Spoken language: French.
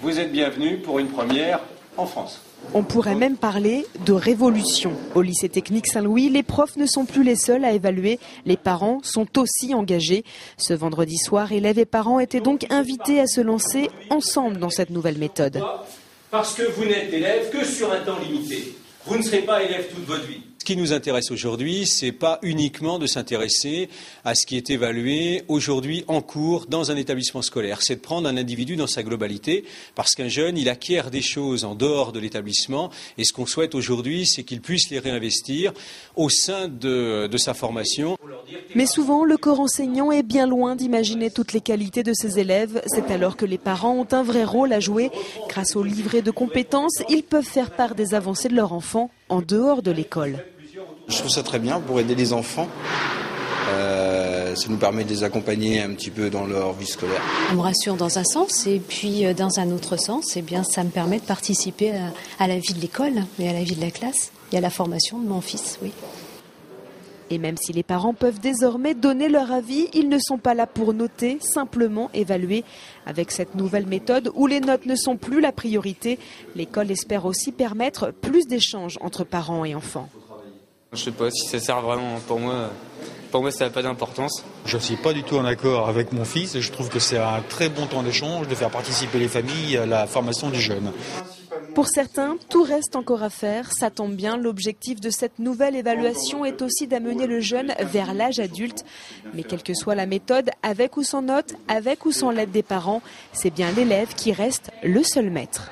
Vous êtes bienvenus pour une première en France. On pourrait même parler de révolution. Au lycée technique Saint-Louis, les profs ne sont plus les seuls à évaluer. Les parents sont aussi engagés. Ce vendredi soir, élèves et parents étaient donc invités à se lancer ensemble dans cette nouvelle méthode. Parce que vous n'êtes élève que sur un temps limité. Vous ne serez pas élève toute votre vie. Ce qui nous intéresse aujourd'hui, c'est pas uniquement de s'intéresser à ce qui est évalué aujourd'hui en cours dans un établissement scolaire. C'est de prendre un individu dans sa globalité, parce qu'un jeune, il acquiert des choses en dehors de l'établissement, et ce qu'on souhaite aujourd'hui, c'est qu'il puisse les réinvestir au sein de sa formation. Mais souvent, le corps enseignant est bien loin d'imaginer toutes les qualités de ses élèves. C'est alors que les parents ont un vrai rôle à jouer. Grâce au livret de compétences, ils peuvent faire part des avancées de leur enfant en dehors de l'école. Je trouve ça très bien pour aider les enfants. Ça nous permet de les accompagner un petit peu dans leur vie scolaire. On me rassure dans un sens et puis dans un autre sens, eh bien, ça me permet de participer à la vie de l'école et à la vie de la classe et à la formation de mon fils, oui. Et même si les parents peuvent désormais donner leur avis, ils ne sont pas là pour noter, simplement évaluer. Avec cette nouvelle méthode où les notes ne sont plus la priorité, l'école espère aussi permettre plus d'échanges entre parents et enfants. Je ne sais pas si ça sert vraiment pour moi. Pour moi, ça n'a pas d'importance. Je ne suis pas du tout en accord avec mon fils et je trouve que c'est un très bon temps d'échange de faire participer les familles à la formation du jeune. Pour certains, tout reste encore à faire. Ça tombe bien, l'objectif de cette nouvelle évaluation est aussi d'amener le jeune vers l'âge adulte. Mais quelle que soit la méthode, avec ou sans notes, avec ou sans l'aide des parents, c'est bien l'élève qui reste le seul maître.